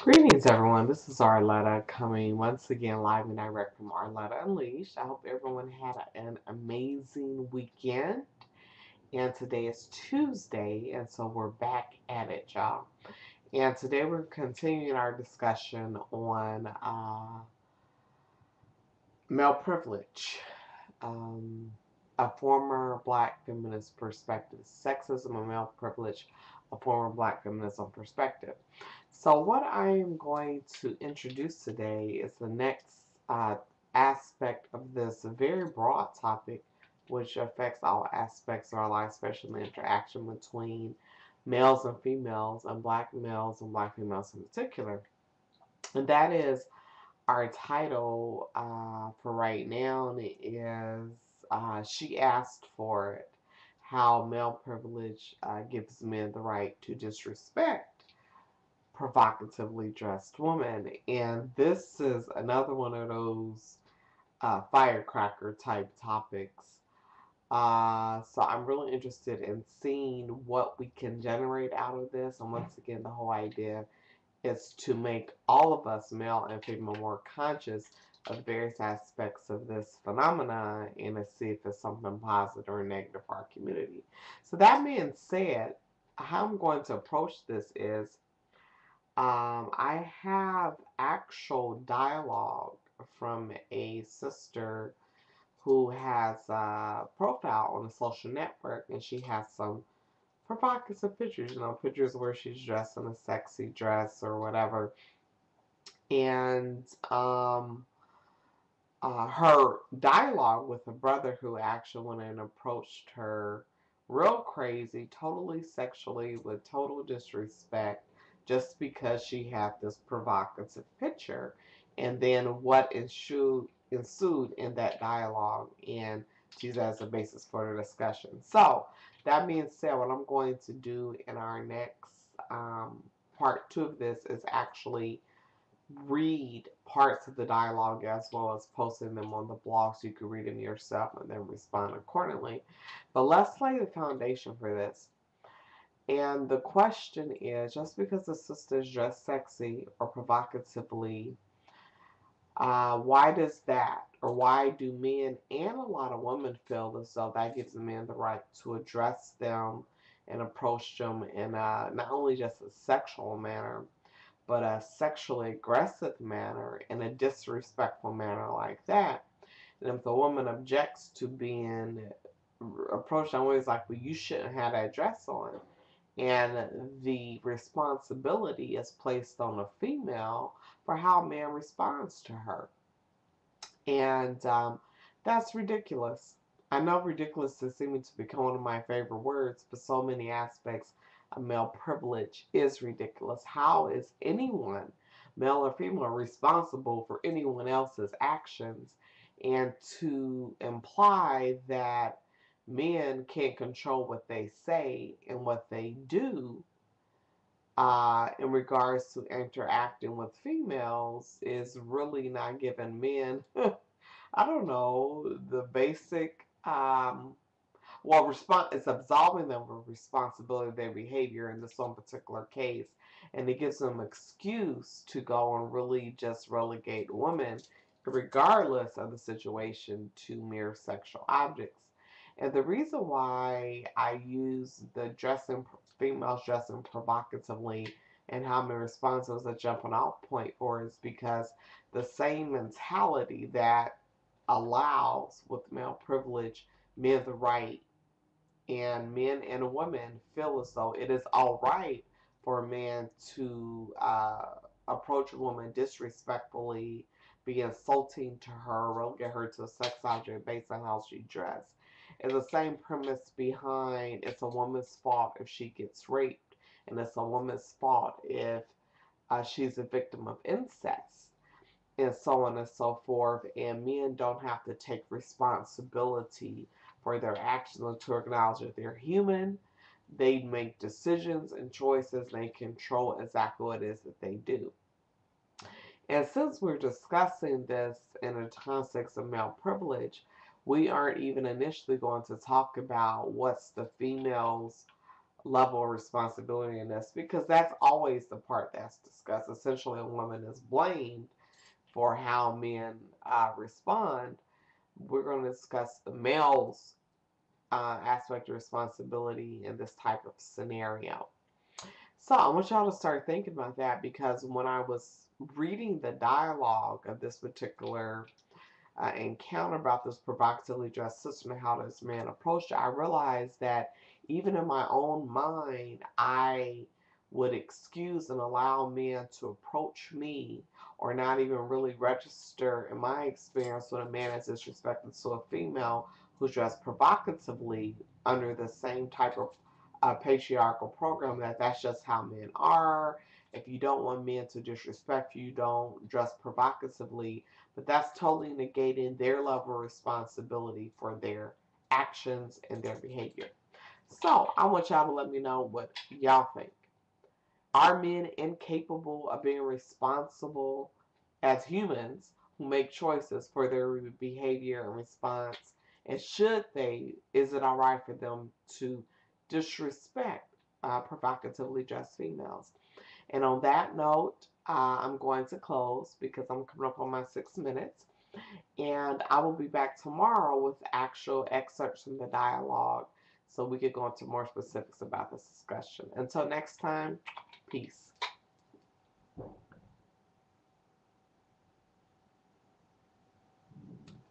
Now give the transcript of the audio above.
Greetings, everyone. This is Arletta coming once again live and direct from Arletta Unleashed. I hope everyone had an amazing weekend. And today is Tuesday, and so we're back at it, y'all. And today we're continuing our discussion on male privilege, um, a former black feminist perspective, sexism and male privilege, a former black feminism perspective. So, what I am going to introduce today is the next aspect of this very broad topic, which affects all aspects of our life, especially the interaction between males and females, and black males and black females in particular. And that is our title for right now is She Asked for It, How Male Privilege Gives Men the Right to Disrespect Provocatively Dressed Women. And this is another one of those firecracker type topics. So I'm really interested in seeing what we can generate out of this. And once again, the whole idea is to make all of us, male and female, more conscious of various aspects of this phenomenon and to see if it's something positive or negative for our community. So that being said, how I'm going to approach this is I have actual dialogue from a sister who has a profile on a social network, and she has some provocative pictures, pictures where she's dressed in a sexy dress or whatever. And her dialogue with a brother who actually went and approached her real crazy, totally sexually, with total disrespect, just because she had this provocative picture. And then what ensued in that dialogue and used as a basis for the discussion. So, that being said, what I'm going to do in our next part two of this is actually read parts of the dialogue as well as posting them on the blog so you can read them yourself and then respond accordingly. But let's lay the foundation for this. And the question is, just because the sisters dress sexy or provocatively, why does that, or why do men and a lot of women feel as though that gives the men the right to address them and approach them in not only just a sexual manner, but a sexually aggressive manner, in a disrespectful manner like that? And if the woman objects to being approached in ways like, well, you shouldn't have that dress on, and the responsibility is placed on a female for how a man responds to her. And that's ridiculous. I know ridiculous is seeming to become one of my favorite words, but so many aspects of male privilege is ridiculous. How is anyone, male or female, responsible for anyone else's actions? And to imply that men can't control what they say and what they do in regards to interacting with females is really not giving men I don't know, the basic, it's absolving them of responsibility of their behavior in this one particular case. And it gives them an excuse to go and really just relegate women, regardless of the situation, to mere sexual objects. And the reason why I use the females dressing provocatively and how men respond to as a jumping off point for is because the same mentality that allows, with male privilege, men the right, and men and women feel as though it is all right for a man to approach a woman disrespectfully, be insulting to her, relegate her to a sex object based on how she dressed. It's the same premise behind it's a woman's fault if she gets raped, and it's a woman's fault if she's a victim of incest, and so on and so forth. And men don't have to take responsibility for their actions and to acknowledge that they're human. They make decisions and choices. They control exactly what it is that they do. And since we're discussing this in a context of male privilege, we aren't even initially going to talk about what's the female's level of responsibility in this, because that's always the part that's discussed. Essentially, a woman is blamed for how men respond. We're going to discuss the male's aspect of responsibility in this type of scenario. So I want y'all to start thinking about that, because when I was reading the dialogue of this particular encounter about this provocatively dressed sister and how this man approached her, I realized that even in my own mind, I would excuse and allow men to approach me, or not even really register in my experience when a man is disrespectful to a female who's dressed provocatively under the same type of patriarchal program, that's just how men are. If you don't want men to disrespect you, don't dress provocatively. But that's totally negating their level of responsibility for their actions and their behavior. So I want y'all to let me know what y'all think. Are men incapable of being responsible as humans who make choices for their behavior and response? And should they, is it all right for them to disrespect provocatively dressed females? And on that note, I'm going to close because I'm coming up on my 6 minutes. And I will be back tomorrow with actual excerpts from the dialogue so we could go into more specifics about this discussion. Until next time, peace.